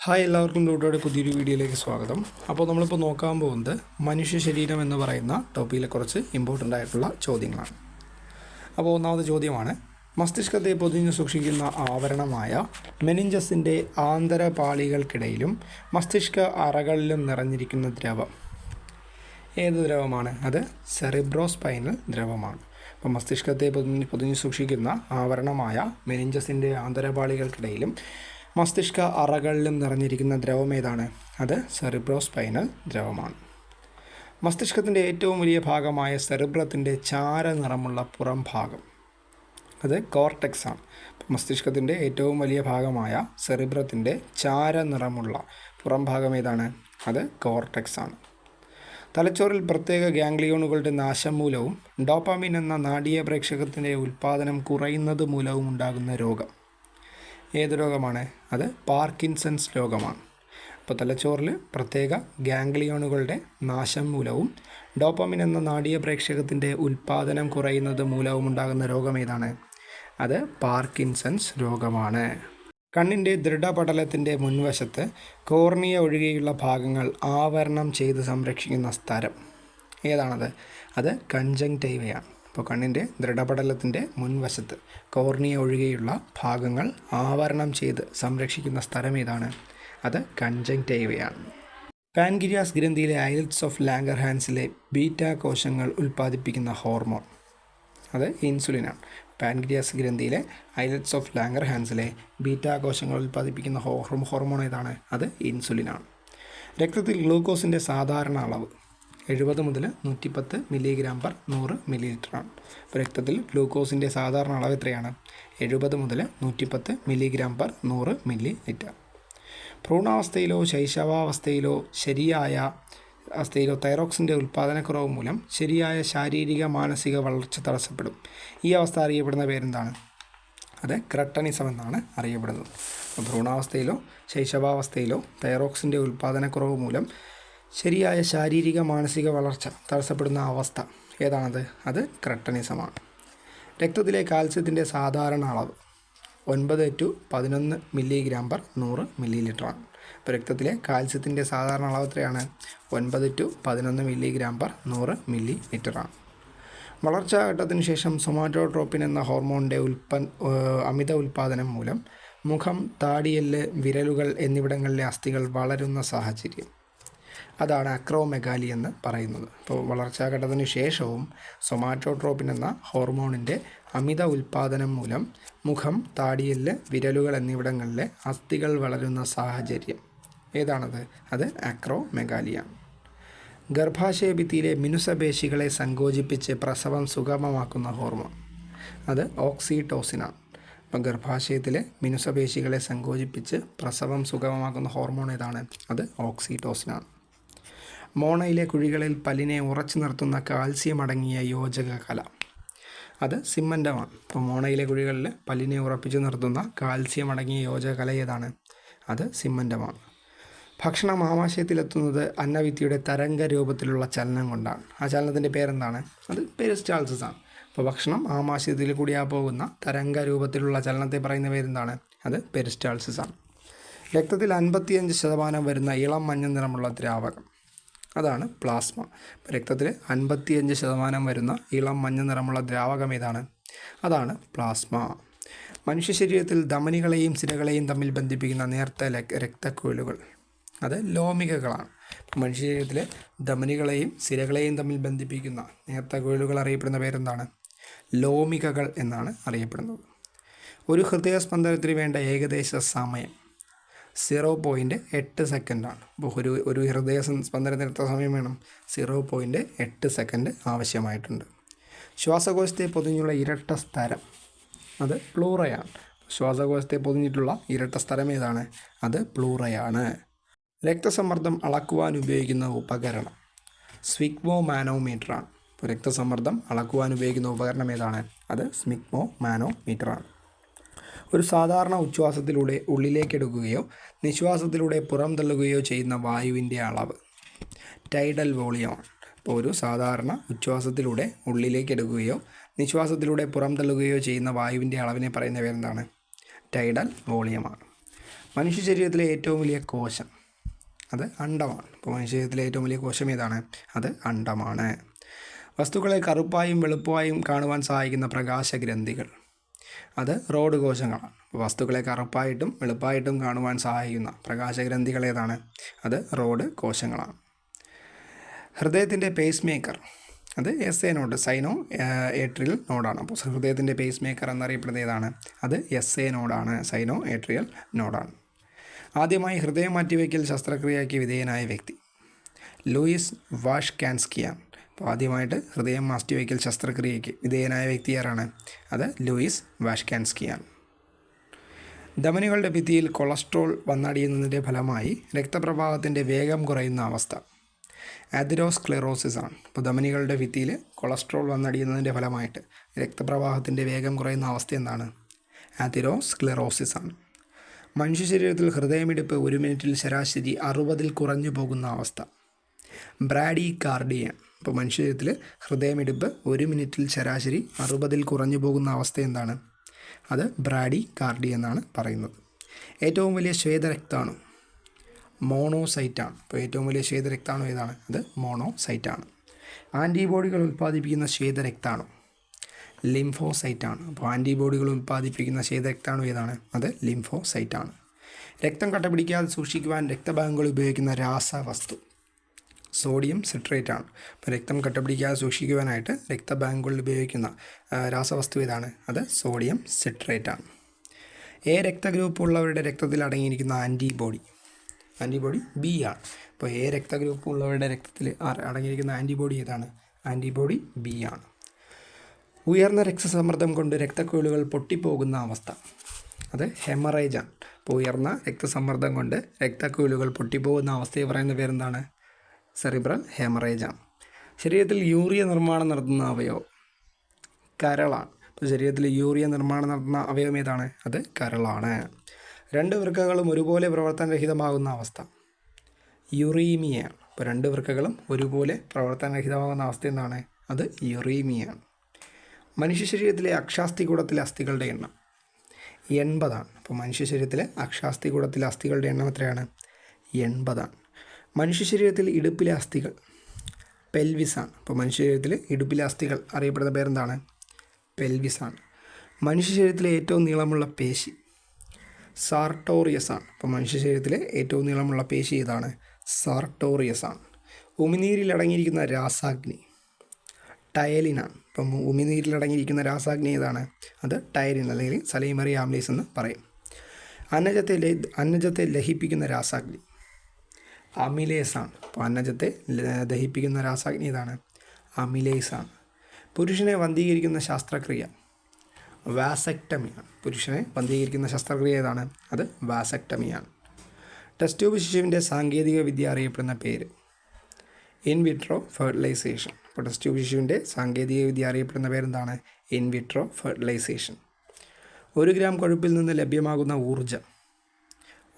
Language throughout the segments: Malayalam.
ഹായ് എല്ലാവർക്കും ഡോട്ടോയുടെ പുതിയൊരു വീഡിയോയിലേക്ക് സ്വാഗതം. അപ്പോൾ നമ്മളിപ്പോൾ നോക്കാൻ പോകുന്നത് മനുഷ്യ ശരീരം എന്ന് പറയുന്ന ടോപ്പിക്കിലെ കുറച്ച് ഇമ്പോർട്ടൻ്റ് ആയിട്ടുള്ള ചോദ്യങ്ങളാണ്. അപ്പോൾ ഒന്നാമത്തെ ചോദ്യമാണ്, മസ്തിഷ്കത്തെ പൊതിഞ്ഞു സൂക്ഷിക്കുന്ന ആവരണമായ മെനിഞ്ചസിൻ്റെ ആന്തരപാളികൾക്കിടയിലും മസ്തിഷ്ക അറകളിലും നിറഞ്ഞിരിക്കുന്ന ദ്രവം ഏത് ദ്രവമാണ്? അത് സെറിബ്രോസ്പൈനൽ ദ്രവമാണ്. അപ്പോൾ മസ്തിഷ്കത്തെ പൊതിഞ്ഞു സൂക്ഷിക്കുന്ന ആവരണമായ മെനിഞ്ചസിൻ്റെ ആന്തരപാളികൾക്കിടയിലും മസ്തിഷ്ക അറകളിലും നിറഞ്ഞിരിക്കുന്ന ദ്രവം ഏതാണ്? അത് സെറിബ്രോസ്പൈനൽ ദ്രവമാണ്. മസ്തിഷ്കത്തിൻ്റെ ഏറ്റവും വലിയ ഭാഗമായ സെറിബ്രത്തിൻ്റെ ചാര നിറമുള്ള പുറം ഭാഗം അത് കോർട്ടെക്സ് ആണ്. മസ്തിഷ്കത്തിൻ്റെ ഏറ്റവും വലിയ ഭാഗമായ സെറിബ്രത്തിൻ്റെ ചാര നിറമുള്ള പുറം ഭാഗം ഏതാണ്? അത് കോർട്ടെക്സ് ആണ്. തലച്ചോറിൽ പ്രത്യേക ഗാംഗ്ലിയോണുകളുടെ നാശം മൂലവും ഡോപ്പാമിൻ എന്ന നാഡീയ പ്രേക്ഷകത്തിൻ്റെ ഉൽപ്പാദനം കുറയുന്നത് മൂലവും ഉണ്ടാകുന്ന രോഗം ഏത് രോഗമാണ്? അത് പാർക്കിൻസൺസ് രോഗമാണ്. അപ്പോൾ തലച്ചോറിൽ പ്രത്യേക ഗാംഗ്ലിയോണുകളുടെ നാശം മൂലവും ഡോപ്പാമിൻ എന്ന നാഡീയ പ്രേക്ഷകത്തിൻ്റെ ഉൽപ്പാദനം കുറയുന്നത് മൂലവും ഉണ്ടാകുന്ന രോഗം ഏതാണ്? അത് പാർക്കിൻസൺസ് രോഗമാണ്. കണ്ണിൻ്റെ ദൃഢപടലത്തിൻ്റെ മുൻവശത്ത് കോർണിയ ഒഴികെയുള്ള ഭാഗങ്ങൾ ആവരണം ചെയ്ത് സംരക്ഷിക്കുന്ന സ്ഥലം ഏതാണത്? അത് കൺജങ്ക്റ്റൈവയാണ്. അപ്പോൾ കണ്ണിൻ്റെ ദൃഢപടലത്തിൻ്റെ മുൻവശത്ത് കോർണിയ ഒഴികെയുള്ള ഭാഗങ്ങൾ ആവരണം ചെയ്ത് സംരക്ഷിക്കുന്ന സ്ഥലം ഏതാണ്? അത് കൺജങ്ക്റ്റൈവയാണ്. പാൻക്രിയാസ് ഗ്രന്ഥിയിലെ ഐലറ്റ്സ് ഓഫ് ലാംഗർഹാൻസിലെ ബീറ്റ കോശങ്ങൾ ഉൽപ്പാദിപ്പിക്കുന്ന ഹോർമോൺ അത് ഇൻസുലിനാണ്. പാൻക്രിയാസ് ഗ്രന്ഥിയിലെ ഐലറ്റ്സ് ഓഫ് ലാംഗർഹാൻസിലെ ബീറ്റ കോശങ്ങൾ ഉൽപ്പാദിപ്പിക്കുന്ന ഹോർമോൺ ഏതാണ്? അത് ഇൻസുലിനാണ്. രക്തത്തിൽ ഗ്ലൂക്കോസിൻ്റെ സാധാരണ അളവ് 70 മുതൽ 110 mg/100 ml ആണ്. അപ്പോൾ രക്തത്തിൽ ഗ്ലൂക്കോസിൻ്റെ സാധാരണ അളവ് എത്രയാണ്? 70 മുതൽ 110 mg/100 ml. ഭ്രൂണാവസ്ഥയിലോ ശൈശവാവസ്ഥയിലോ ശരിയായ അവസ്ഥയിലോ തൈറോക്സിൻ്റെ ഉൽപ്പാദനക്കുറവ് മൂലം ശരിയായ ശാരീരിക മാനസിക വളർച്ച തടസ്സപ്പെടും. ഈ അവസ്ഥ അറിയപ്പെടുന്ന പേരെന്താണ്? അത് ക്രെട്ടനിസം എന്നാണ് അറിയപ്പെടുന്നത്. ഭ്രൂണാവസ്ഥയിലോ ശൈശവാവസ്ഥയിലോ തൈറോക്സിൻ്റെ ഉൽപ്പാദനക്കുറവ് മൂലം ശരിയായ ശാരീരിക മാനസിക വളർച്ച തടസ്സപ്പെടുന്ന അവസ്ഥ ഏതാണത്? അത് ക്രെട്ടനിസമാണ്. രക്തത്തിലെ കാൽസ്യത്തിൻ്റെ സാധാരണ അളവ് 9 to 11 mg/100 ml ആണ്. ഇപ്പോൾ രക്തത്തിലെ കാൽസ്യത്തിൻ്റെ സാധാരണ അളവ് എത്രയാണ്? 9 to 11 mg/100 ml ആണ്. വളർച്ചാഘട്ടത്തിന് ശേഷം സൊമാറ്റോട്രോപ്പിൻ എന്ന ഹോർമോണിൻ്റെ അമിത ഉൽപ്പാദനം മൂലം മുഖം, താടിയെല്ല്, വിരലുകൾ എന്നിവിടങ്ങളിലെ അസ്ഥികൾ വളരുന്ന സാഹചര്യം അതാണ് അക്രോമെഗാലി എന്ന് പറയുന്നത്. അപ്പോൾ വളർച്ചാഘട്ടത്തിന് ശേഷവും സൊമാറ്റോട്രോപ്പിൻ എന്ന ഹോർമോണിൻ്റെ അമിത ഉൽപ്പാദനം മൂലം മുഖം, താടിയെല്ല്, വിരലുകൾ എന്നിവിടങ്ങളിലെ അസ്ഥികൾ വളരുന്ന സാഹചര്യം ഏതാണത്? അത് അക്രോമെഗാലിയാണ്. ഗർഭാശയഭിത്തിയിലെ മിനുസപേശികളെ സങ്കോചിപ്പിച്ച് പ്രസവം സുഗമമാക്കുന്ന ഹോർമോൺ അത് ഓക്സിറ്റോസിനാണ്. അപ്പോൾ ഗർഭാശയത്തിലെ മിനുസപേശികളെ സങ്കോചിപ്പിച്ച് പ്രസവം സുഗമമാക്കുന്ന ഹോർമോൺ ഏതാണ്? അത് ഓക്സിറ്റോസിനാണ്. മോണയിലെ കുഴികളിൽ പല്ലിനെ ഉറച്ചു നിർത്തുന്ന കാൽസ്യം അടങ്ങിയ യോജക കല അത് സിമൻ്റമാണ്. അപ്പോൾ മോണയിലെ കുഴികളിൽ പല്ലിനെ ഉറപ്പിച്ചു നിർത്തുന്ന കാൽസ്യം അടങ്ങിയ യോജക കല ഏതാണ്? അത് സിമൻ്റമാണ്. ഭക്ഷണം ആമാശയത്തിലെത്തുന്നത് അന്നഭിത്തിയുടെ തരംഗ രൂപത്തിലുള്ള ചലനം കൊണ്ടാണ്. ആ ചലനത്തിൻ്റെ പേരെന്താണ്? അത് പെരിസ്റ്റാൾസിസ് ആണ്. അപ്പോൾ ഭക്ഷണം ആമാശയത്തിൽ കൂടിയാ പോകുന്ന തരംഗ രൂപത്തിലുള്ള ചലനത്തെ പറയുന്ന പേരെന്താണ്? അത് പെരിസ്റ്റാൾസിസ് ആണ്. രക്തത്തിൽ 55% വരുന്ന ഇളം മഞ്ഞ നിറമുള്ള ദ്രാവകം അതാണ് പ്ലാസ്മ. രക്തത്തിൽ 55% വരുന്ന ഇളം മഞ്ഞ നിറമുള്ള ദ്രാവകം ഏതാണ്? അതാണ് പ്ലാസ്മ. മനുഷ്യ ശരീരത്തിൽ ധമനികളെയും സിരകളെയും തമ്മിൽ ബന്ധിപ്പിക്കുന്ന നേർത്ത രക്തക്കുഴലുകൾ അത് ലോമികകളാണ്. മനുഷ്യ ശരീരത്തിലെ ധമനികളെയും സിരകളെയും തമ്മിൽ ബന്ധിപ്പിക്കുന്ന നേർത്ത കുഴലുകൾ അറിയപ്പെടുന്ന പേരെന്താണ്? ലോമികകൾ എന്നാണ് അറിയപ്പെടുന്നത്. ഒരു ഹൃദയസ്പന്ദനത്തിന് വേണ്ട ഏകദേശ സമയം 0.8 സെക്കൻഡാണ്. അപ്പോൾ ഒരു ഹൃദയ സ്പന്ദനത്തിന് എത്ര സമയം വേണം? 0.8 സെക്കൻഡ് ആവശ്യമായിട്ടുണ്ട്. ശ്വാസകോശത്തെ പൊതിഞ്ഞുള്ള ഇരട്ട സ്ഥലം അത് പ്ലൂറയാണ്. ശ്വാസകോശത്തെ പൊതിഞ്ഞിട്ടുള്ള ഇരട്ട സ്ഥലം ഏതാണ്? അത് പ്ലൂറയാണ്. രക്തസമ്മർദ്ദം അളക്കുവാൻ ഉപയോഗിക്കുന്ന ഉപകരണം സ്വിഗ്മോ മാനോമീറ്ററാണ്. ഇപ്പോൾ രക്തസമ്മർദ്ദം അളക്കുവാൻ ഉപയോഗിക്കുന്ന ഉപകരണം ഏതാണ്? അത് സ്വിഗ്മോ മാനോമീറ്ററാണ്. ഒരു സാധാരണ ഉച്ഛ്വാസത്തിലൂടെ ഉള്ളിലേക്കെടുക്കുകയോ നിശ്വാസത്തിലൂടെ പുറംതള്ളുകയോ ചെയ്യുന്ന വായുവിൻ്റെ അളവ് ടൈഡൽ വോളിയമാണ്. അപ്പോൾ ഒരു സാധാരണ ഉച്ഛ്വാസത്തിലൂടെ ഉള്ളിലേക്കെടുക്കുകയോ നിശ്വാസത്തിലൂടെ പുറംതള്ളുകയോ ചെയ്യുന്ന വായുവിൻ്റെ അളവിനെ പറയുന്ന പേരെന്താണ്? ടൈഡൽ വോളിയമാണ്. മനുഷ്യ ശരീരത്തിലെ ഏറ്റവും വലിയ കോശം അത് അണ്ഡമാണ്. അപ്പോൾ മനുഷ്യ ശരീരത്തിലെ ഏറ്റവും വലിയ കോശം ഏതാണ്? അത് അണ്ഡമാണ്. വസ്തുക്കളെ കറുപ്പായും വെളുപ്പായും കാണുവാൻ സഹായിക്കുന്ന പ്രകാശഗ്രന്ഥികൾ അത് റോഡ് കോശങ്ങളാണ്. അപ്പോൾ വസ്തുക്കളെ കറുപ്പായിട്ടും വെളുപ്പായിട്ടും കാണുവാൻ സഹായിക്കുന്ന പ്രകാശഗ്രന്ഥികൾ ഏതാണ്? അത് റോഡ് കോശങ്ങളാണ്. ഹൃദയത്തിൻ്റെ പേസ് മേക്കർ അത് SA നോഡ്, സൈനോ ഏട്രിയൽ നോഡാണ്. അപ്പോൾ ഹൃദയത്തിൻ്റെ പേസ് മേക്കർ എന്നറിയപ്പെടുന്നത് ഏതാണ്? അത് SA നോഡാണ്, സൈനോ ഏട്രിയൽ നോഡാണ്. ആദ്യമായി ഹൃദയം മാറ്റിവയ്ക്കൽ ശസ്ത്രക്രിയയ്ക്ക് വിധേയനായ വ്യക്തി ലൂയിസ് വാഷ്കാൻസ്കിയാണ്. അപ്പോൾ ആദ്യമായിട്ട് ഹൃദയം മാറ്റിവയ്ക്കൽ ശസ്ത്രക്രിയയ്ക്ക് വിധേയനായ വ്യക്തി ആരാണ്? അത് ലൂയിസ് വാഷ്കാൻസ്കിയാണ്. ധമനികളുടെ ഭിത്തിയിൽ കൊളസ്ട്രോൾ വന്നടിയുന്നതിൻ്റെ ഫലമായി രക്തപ്രവാഹത്തിൻ്റെ വേഗം കുറയുന്ന അവസ്ഥ ആതിറോസ്ക്ലെറോസിസ് ആണ്. അപ്പോൾ ധമനികളുടെ ഭിത്തിയിൽ കൊളസ്ട്രോൾ വന്നടിയുന്നതിൻ്റെ ഫലമായിട്ട് രക്തപ്രവാഹത്തിൻ്റെ വേഗം കുറയുന്ന അവസ്ഥ എന്താണ്? ആതിറോസ്ക്ലെറോസിസ് ആണ്. മനുഷ്യ ശരീരത്തിൽ ഹൃദയമിടിപ്പ് 1 മിനിറ്റിൽ ശരാശരി 60-ൽ കുറഞ്ഞു പോകുന്ന അവസ്ഥ ബ്രാഡികാർഡിയ. അപ്പോൾ മനുഷ്യ ശരീരത്തിൽ ഹൃദയമിടിപ്പ് 1 മിനിറ്റിൽ ശരാശരി 60-ൽ കുറഞ്ഞു പോകുന്ന അവസ്ഥ എന്താണ്? അത് ബ്രാഡികാർഡിയ എന്നാണ് പറയുന്നത്. ഏറ്റവും വലിയ ശ്വേതരക്താണു മോണോസൈറ്റാണ്. അപ്പോൾ ഏറ്റവും വലിയ ശ്വേതരക്താണു ഏതാണ്? അത് മോണോസൈറ്റാണ്. ആൻറ്റിബോഡികൾ ഉൽപ്പാദിപ്പിക്കുന്ന ശ്വേതരക്താണു ലിംഫോസൈറ്റാണ്. അപ്പോൾ ആൻറ്റിബോഡികൾ ഉൽപ്പാദിപ്പിക്കുന്ന ശ്വേതരക്താണു ഏതാണ്? അത് ലിംഫോസൈറ്റാണ്. രക്തം കട്ടപിടിക്കാതെ സൂക്ഷിക്കുവാൻ രക്തബാങ്കുകൾ ഉപയോഗിക്കുന്ന രാസവസ്തു സോഡിയം സിട്രേറ്റ് ആണ്. അപ്പോൾ രക്തം കട്ടപിടിക്കാതെ സൂക്ഷിക്കുവാനായിട്ട് രക്തബാങ്കുകളിൽ ഉപയോഗിക്കുന്ന രാസവസ്തു ഏതാണ്? അത് സോഡിയം സിട്രേറ്റ് ആണ്. A രക്തഗ്രൂപ്പ് ഉള്ളവരുടെ രക്തത്തിൽ അടങ്ങിയിരിക്കുന്ന ആൻറ്റിബോഡി B ആണ്. അപ്പോൾ A രക്തഗ്രൂപ്പ് ഉള്ളവരുടെ രക്തത്തിൽ അടങ്ങിയിരിക്കുന്ന ആൻറ്റിബോഡി ഏതാണ്? ആൻറ്റിബോഡി B ആണ്. ഉയർന്ന രക്തസമ്മർദ്ദം കൊണ്ട് രക്തക്കുഴലുകൾ പൊട്ടിപ്പോകുന്ന അവസ്ഥ അത് ഹെമറേജ് ആണ്. അപ്പോൾ ഉയർന്ന രക്തസമ്മർദ്ദം കൊണ്ട് രക്തക്കുഴലുകൾ പൊട്ടിപ്പോകുന്ന അവസ്ഥയെ പറയുന്ന പേരെന്താണ്? സെറിബ്രൽ ഹെമറേജ് ആണ്. ശരീരത്തിൽ യൂറിയ നിർമ്മാണം നടത്തുന്ന അവയവം കരളാണ്. അപ്പോൾ ശരീരത്തിൽ യൂറിയ നിർമ്മാണം നടത്തുന്ന അവയവം ഏതാണ്? അത് കരളാണ്. 2 വൃക്കകളും ഒരുപോലെ പ്രവർത്തനരഹിതമാകുന്ന അവസ്ഥ യുറീമിയയാണ്. അപ്പോൾ 2 വൃക്കകളും ഒരുപോലെ പ്രവർത്തനരഹിതമാകുന്ന അവസ്ഥ എന്താണ്? അത് യുറീമിയയാണ്. മനുഷ്യ ശരീരത്തിലെ അക്ഷാസ്ഥികൂടത്തിലെ അസ്ഥികളുടെ എണ്ണം 80 ആണ്. അപ്പോൾ മനുഷ്യ ശരീരത്തിലെ അക്ഷാസ്ഥികൂടത്തിലെ അസ്ഥികളുടെ എണ്ണം എത്രയാണ്? 80 ആണ്. മനുഷ്യ ശരീരത്തിൽ ഇടുപ്പിലെ അസ്ഥികൾ പെൽവിസ് ആണ്. അപ്പോൾ മനുഷ്യ ശരീരത്തിൽ ഇടുപ്പിലെ അസ്ഥികൾ അറിയപ്പെടുന്ന പേരെന്താണ്? പെൽവിസ് ആണ്. മനുഷ്യ ശരീരത്തിലെ ഏറ്റവും നീളമുള്ള പേശി സാർട്ടോറിയസ് ആണ്. അപ്പോൾ മനുഷ്യ ശരീരത്തിലെ ഏറ്റവും നീളമുള്ള പേശി ഏതാണ്? സാർട്ടോറിയസ് ആണ്. ഉമിനീരിൽ അടങ്ങിയിരിക്കുന്ന രാസാഗ്നി ടയലിനാണ്. അപ്പം ഉമിനീരിൽ അടങ്ങിയിരിക്കുന്ന രാസാഗ്നി ഏതാണ്? അത് ടയലിൻ അല്ലെങ്കിൽ സലൈമറി ആംലേസ് എന്ന് പറയും. അന്നജത്തെ ലഹിപ്പിക്കുന്ന രാസാഗ്നി അമിലേസ് ആണ്. അപ്പോൾ അന്നജത്തെ ദഹിപ്പിക്കുന്ന രാസാഗ്നി ഏതാണ്? അമിലേസ് ആണ്. പുരുഷനെ വന്ധീകരിക്കുന്ന ശസ്ത്രക്രിയ വാസക്ടമിയാണ്. പുരുഷനെ വന്ധീകരിക്കുന്ന ശസ്ത്രക്രിയ ഏതാണ്? അത് വാസക്ടമിയാണ്. ടെസ്റ്റ് ട്യൂബ് ശിശുവിൻ്റെ സാങ്കേതിക വിദ്യ അറിയപ്പെടുന്ന പേര് ഇൻവിട്രോ ഫെർട്ടിലൈസേഷൻ. അപ്പോൾ ടെസ്റ്റ് ട്യൂബ് ശിശുവിൻ്റെ സാങ്കേതിക വിദ്യ അറിയപ്പെടുന്ന പേരെന്താണ്? In vitro fertilisation. 1 ഗ്രാം കൊഴുപ്പിൽ നിന്ന് ലഭ്യമാകുന്ന ഊർജ്ജം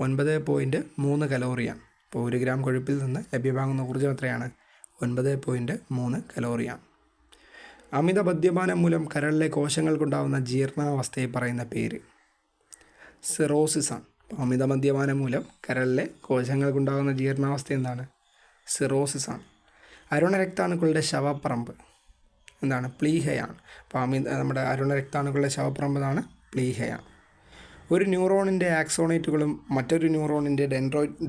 9.3 കലോറിയാണ്. അപ്പോൾ 1 ഗ്രാം കൊഴുപ്പിൽ നിന്ന് ലഭ്യമാകുന്ന ഊർജ്ജം എത്രയാണ്? 9.3 കലോറിയാണ്. അമിത മദ്യപാനം മൂലം കരളിലെ കോശങ്ങൾക്കുണ്ടാകുന്ന ജീർണാവസ്ഥയെ പറയുന്ന പേര് സിറോസിസ് ആണ്. അമിത മദ്യപാനം മൂലം കരളിലെ കോശങ്ങൾക്കുണ്ടാകുന്ന ജീർണാവസ്ഥ എന്താണ്? സിറോസിസ് ആണ്. അരുണരക്താണുക്കളുടെ ശവപ്പറമ്പ് എന്താണ്? പ്ലീഹയാണ്. അപ്പോൾ നമ്മുടെ അരുണരക്താണുക്കളുടെ ശവപ്പറമ്പ് എന്താണ്? പ്ലീഹയാണ്. ഒരു ന്യൂറോണിൻ്റെ ആക്സോണേറ്റുകളും മറ്റൊരു ന്യൂറോണിൻ്റെ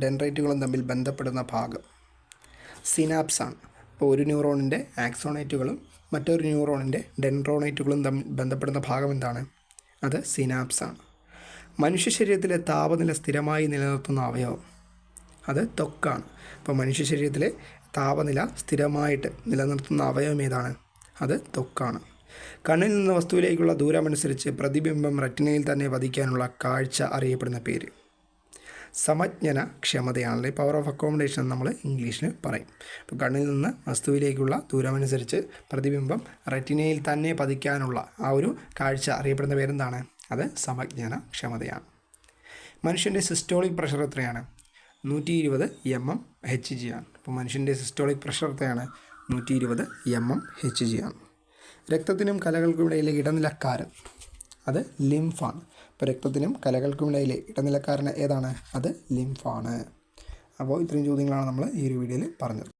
ഡെൻഡ്രൈറ്റുകളും തമ്മിൽ ബന്ധപ്പെടുന്ന ഭാഗം സിനാപ്സ് ആണ്. അപ്പോൾ ഒരു ന്യൂറോണിൻ്റെ ആക്സോണേറ്റുകളും മറ്റൊരു ന്യൂറോണിൻ്റെ ഡെൻഡ്രോണേറ്റുകളും തമ്മിൽ ബന്ധപ്പെടുന്ന ഭാഗം എന്താണ്? അത് സിനാപ്സ് ആണ്. മനുഷ്യ ശരീരത്തിലെ താപനില സ്ഥിരമായി നിലനിർത്തുന്ന അവയവം അത് ത്വക്കാണ്. അപ്പോൾ മനുഷ്യ ശരീരത്തിലെ താപനില സ്ഥിരമായിട്ട് നിലനിർത്തുന്ന അവയവം ഏതാണ്? അത് ത്വക്കാണ്. കണ്ണിൽ നിന്ന് വസ്തുവിലേക്കുള്ള ദൂരമനുസരിച്ച് പ്രതിബിംബം റെറ്റിനയിൽ തന്നെ പതിക്കാനുള്ള കാഴ്ച അറിയപ്പെടുന്ന പേര് സമജ്ഞന ക്ഷമതയാണല്ലേ. പവർ ഓഫ് അക്കോമഡേഷൻ എന്ന് നമ്മൾ ഇംഗ്ലീഷിൽ പറയും. അപ്പോൾ കണ്ണിൽ നിന്ന് വസ്തുവിലേക്കുള്ള ദൂരമനുസരിച്ച് പ്രതിബിംബം റെറ്റിനയിൽ തന്നെ പതിക്കാനുള്ള ആ ഒരു കാഴ്ച അറിയപ്പെടുന്ന പേരെന്താണ്? അത് സമജ്ഞന ക്ഷമതയാണ്. മനുഷ്യൻ്റെ സിസ്റ്റോളിക് പ്രഷർ എത്രയാണ്? 120 mmHg ആണ്. അപ്പോൾ മനുഷ്യൻ്റെ സിസ്റ്റോളിക് പ്രഷർ എത്രയാണ്? 120 mmHg ആണ്. രക്തത്തിനും കലകൾക്കും ഇടയിലെ ഇടനിലക്കാരൻ അത് ലിംഫാണ്. അപ്പോൾ അപ്പോൾ രക്തത്തിനും കലകൾക്കുമിടയിലെ ഇടനിലക്കാരൻ ഏതാണ്? അത് ലിംഫാണ്. അപ്പോൾ ഇത്രയും ചോദ്യങ്ങളാണ് നമ്മൾ ഈ ഒരു വീഡിയോയിൽ പറഞ്ഞത്.